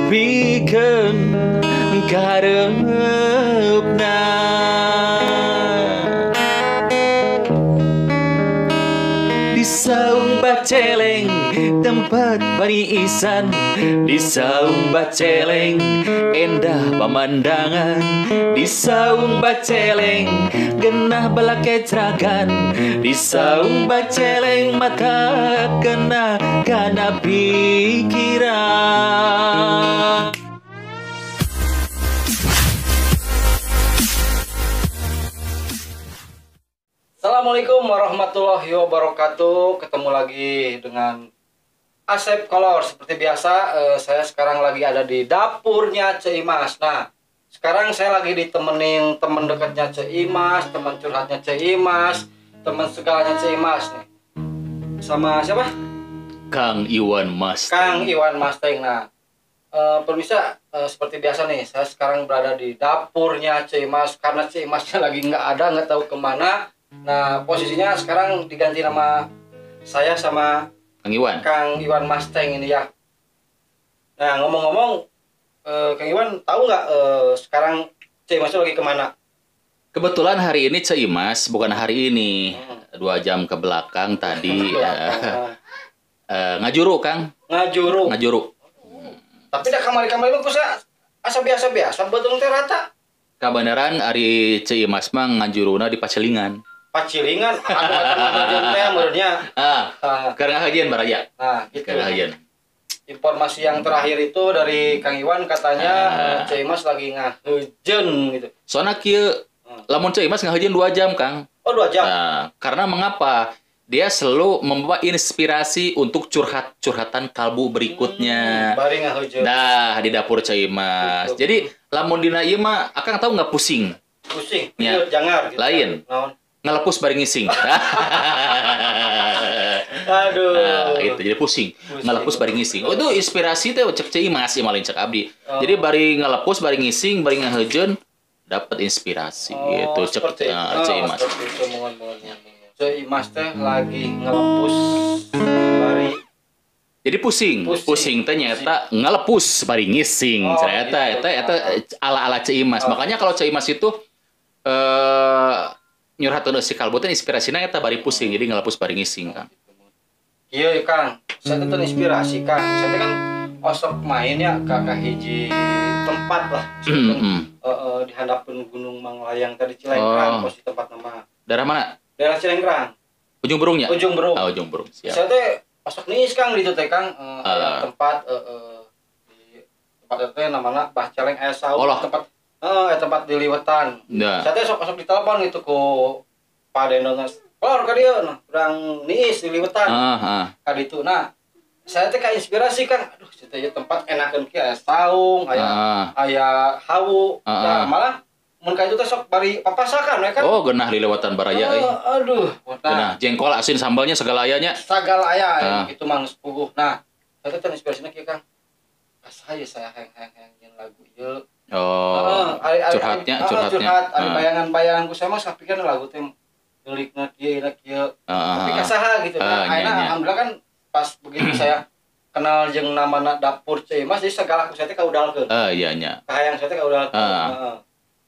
nepikeun kareupna. Di saung baceleng tempat bari isan, di saung baceleng endah pemandangan, di saung baceleng genah bala kecrakan, di saung baceleng mata kena kana pikiran. Assalamualaikum warahmatullahi wabarakatuh. Ketemu lagi dengan Asep Kolor. Seperti biasa, saya sekarang lagi ada di dapurnya Ceimas. Nah, sekarang saya lagi ditemenin teman dekatnya Ceimas, teman curhatnya Ceimas, teman segalanya Ceimas nih. Sama siapa? Kang Iwan Mustang. Kang Iwan Mustang. Nah, pemirsa, seperti biasa nih, saya sekarang berada di dapurnya Ceimas karena Ceimasnya lagi nggak tahu kemana. Nah, posisinya sekarang diganti nama saya sama Kang Iwan Mustang ini ya. Nah, ngomong-ngomong, Kang Iwan tahu nggak sekarang Ceimas lagi kemana? Kebetulan hari ini Ceimas, bukan hari ini, 2 jam ke belakang tadi ngajuru, Kang. Ngajuru. Tapi dah kamari-kamari mah kusa asa biasa-biasa, betul teh rata. Kabeneran ari Ceimas mah ngajuruna di Pacelingan. Pacilingan, aduh teh menurutnya. Karena hajian baraya. Nah, gitu. Karena hajian. Informasi yang terakhir itu dari Kang Iwan katanya Ceimas lagi ngahujen gitu. Soalnya kieu lamun Ceimas ngahujen 2 jam, Kang. Oh, 2 jam. Nah, karena mengapa? Dia selalu membawa inspirasi untuk curhatan kalbu berikutnya. Bari ngahujen. Nah, di dapur Ceimas. Gitu. Jadi lamun dina ieu mah Akang tahu nggak pusing? Pusing, Ya. jangar gitu. Lain. Naon? Ngelepus bari ngising. Aduh. Nah, itu jadi pusing. Ngelepus bari ngising. Oh, itu inspirasi teh cek Ceimas ya malin cek abdi. Jadi bari ngelepus bari ngising, bari ngahejeun dapat inspirasi gitu cek Ceimas. Ceimas teh lagi ngelepus bari. Jadi pusing teh nyata ngelepus bari ngising. Ternyata gitu. eta ala-ala Ceimas. Makanya kalau Ceimas itu nyurhatkeun si kalbu teh inspirasina eta bari pusing, jadi ngelepus bari ngising, Kang. Iya, Kang. Saya teh inspirasi, Kang. Saya teh kan osok main ya ke hiji tempat lah. Di hadapan Gunung Manglayang tadi Cilengkrang, posisi tempat nama. Daerah mana? Daerah Cilengkrang. Ujung Berungnya? Ujung Berung. Oh, Ujung Berung. Siap. Saya teh osok niis, Kang, di ditu teh, Kang. Tempat di tempat teh namana Bah Celeng aya saung tempat di Liwetan. Nah. Saya teh sok ditelepon gitu ku Pak Dendonas. Kolor ka dieu nah, urang niis di Liwetan. Ka ditu. Nah, saya teh inspirasi, Kang. Aduh, teh tempat enakeun kieu aya saung, aya hawu. Nah, malah mun ka itu teh sok bari papasakan we, Kang. Oh, geunah di Lewatan Baraya aduh. Nah, jengkol, asin, sambalnya segala ayanya. Sagala aya gitu mang sepuh. Nah, saya teh inspirasina kieu, Kang. Saya hayang nyen lagu ieu. Curhatnya. Ada bayangan-bayanganku saya mah sapikan lagu teh delikna kieu tapi kasaha gitu kan. Ayeuna alhamdulillah kan pas begitu saya kenal jeung namana dapur Ceimas jadi segala saya teh kaudalkeun. Iya nya. Kahayang saya teh kaudalkeun.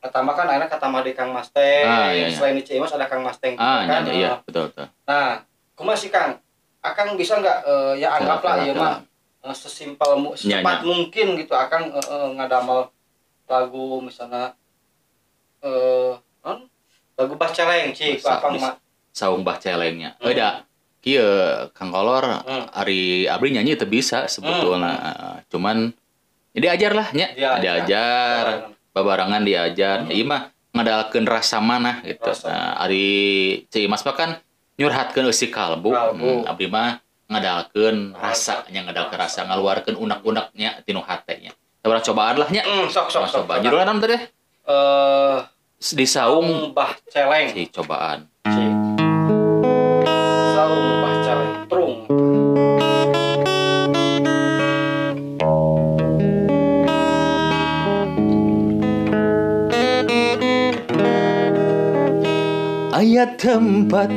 Pertama kan ayeuna katamah di Kang Mustang. Selain di Ceimas ada Kang Mustang kan. Iya, betul. Nah, kumaha sih, Kang? Akang bisa enggak ya anggaplah ieu mah secepat mungkin gitu Akang ngadamel lagu misalnya lagu Bah Celeng cik Apang mah saung Bah Celengnya. Da kieu Kang Kolor ari abdi nyanyi teu bisa sebetulna. Cuman diajar lah nya, diajar babarangan diajar. Ieu mah ngadalkeun rasa manah gitu. Ari Ceimas mah kan nyurhatkeun eusi kalbu. Abdi mah ngadalkeun rasa ngaluarkeun unek-uneknya tinu hatenya. Sabar cobaan lah nya. Sok. Judulna naon teh? Di saung Bah Celeng. Si cobaan. Saung Bah Celeng. Trung. Aya tempat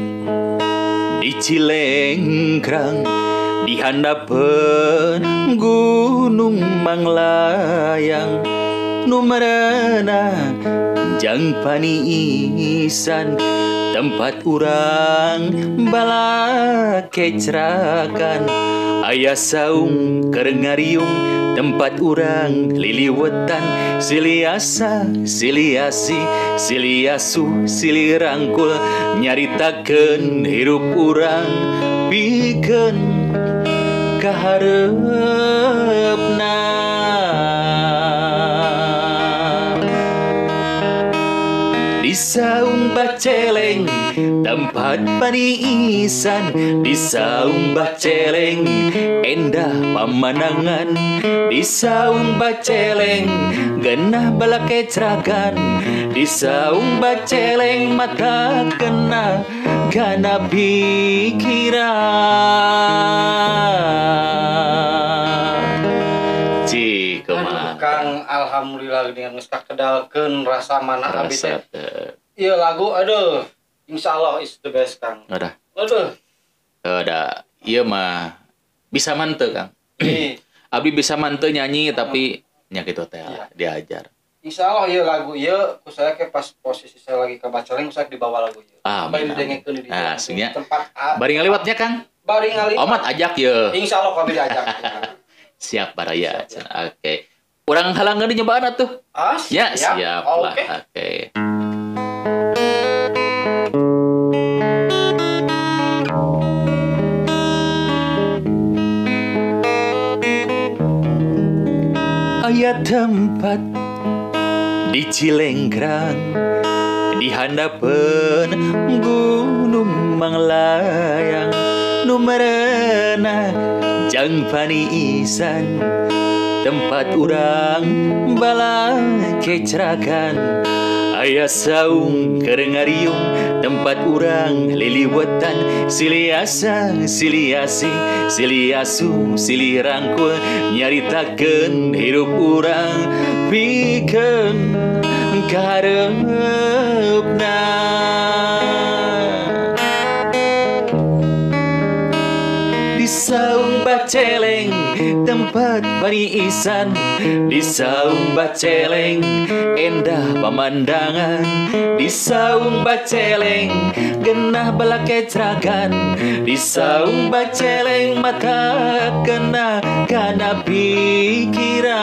di Cilengkrang, di di handapeun gunung manglayang nu marana jang paniisan tempat urang bala kecerakan aya saung kerengariung tempat urang liliwetan siliasa siliasi siliasu silirangkul nyaritakeun hirup urang pikeun kahareupna di saung baceleng tempat paniisan di saung baceleng endah pemandangan di saung baceleng genah bala kecerakan di saung baceleng mata kena kana pikiran cik kumaha Kang alhamdulillah dengan geus kakedalkeun rasa mana abi teh ieu lagu aduh insyaallah is the best Kang udah ieu mah bisa manteu Kang abdi bisa manteu nyanyi tapi nya kitu teh diajar insyaallah ieu lagu ieu ku saya ke pas posisi saya lagi ke Baceleng saya dibawa lagu ieu amin didengekeun di tempat bari ngaliwatnya Kang bari ngaliwat omat ajak ye insyaallah kami diajak siap baraya oke urang halangan nyobaan atuh ya siap lah oke aya tempat di Cilenggrang di handapeun gunung manglayang nu marana jang paniisan tempat urang bala kecerakan aya saung kerengariung tempat urang liliwetan siliasa siliasi siliasu silirangkul nyaritakeun hirup urang pikeun kahareupna di saung baceleng tempat paniisan di saung baceleng endah pemandangan di saung baceleng genah bala kecerakan di saung baceleng mata kena kana pikiran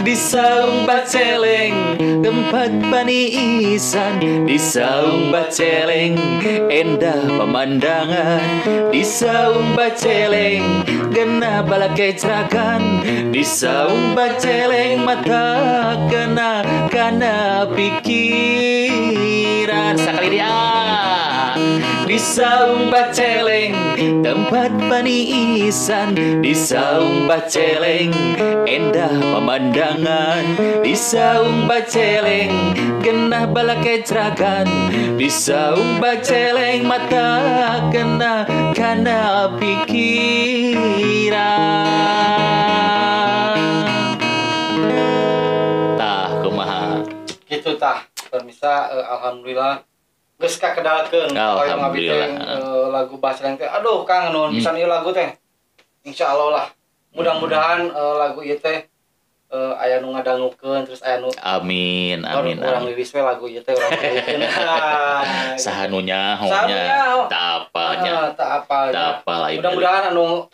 di saung baceleng tempat paniisan di saung baceleng endah pemandangan di saung baceleng genah bala kecerakan di saung baceleng mata kena kana pikiran sakali dia di saung baceleng tempat paniisan di saung baceleng endah pemandangan di saung baceleng genah bala kecerakan di saung baceleng mata kena kana pikiran tah kumaha gitu tah permisa alhamdulillah geus kakedalkeun hoyong abi teh lagu Baceleng teh aduh Kang nuhun pisan ieu lagu teh insyaallah lah mudah-mudahan lagu ieu teh aya nu ngadangukeun terus aya nu amin urang liris we lagu ieu teh urang dangukeun saha nu nyaho nya teu apal lain mudah-mudahan anu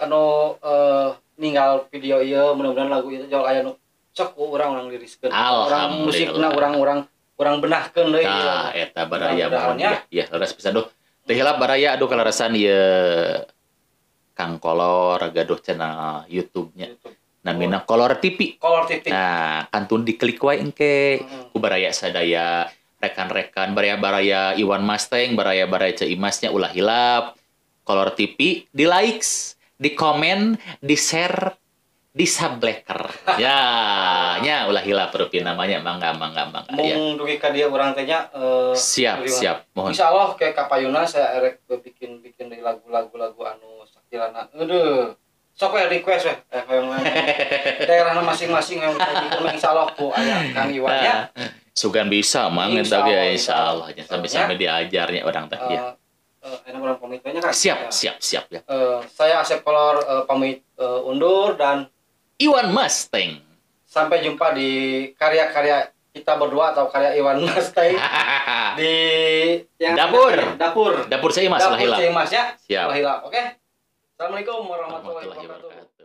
ninggal video ieu mudah-mudahan lagu ieu jauh aya nu sok urang liriskeun urang musikna urang benahkeun deui eta baraya mohon ya leres pisan duh teu hilap baraya aduh kalarasan ieu Kang Kolor gaduh channel YouTube-nya namina Kolor TV. Nah, kantun diklik wae engke ku baraya sadaya rekan-rekan baraya Iwan Mustang, baraya Ceimasnya ulah hilap. Kolor TV di likes, di komen, di share, di subleker. Ya, nya ulah hilap rupi namanya mangga ya. Mung dugi ka dieu urang teh nya siap, mohon. Insyaallah kayak kapayuna saya erek bikin deui lagu-lagu anu sakilana. Aduh. Sok we request we hoyong daerahna masing-masing yang kita insyaallah ku aya Kang Iwan ya. Sugan bisa mang eta ge insyaallah sampai diajarnya orang teh ya. enak orang pamitnya kan. Siap ya. Saya Asep Kolor pamit undur dan Iwan Mustang. Sampai jumpa di karya-karya kita berdua atau karya Iwan Mustang di yang dapur Ceimas lah hilap. Ceimas ya. Siap. Oke. Assalamualaikum warahmatullahi wabarakatuh.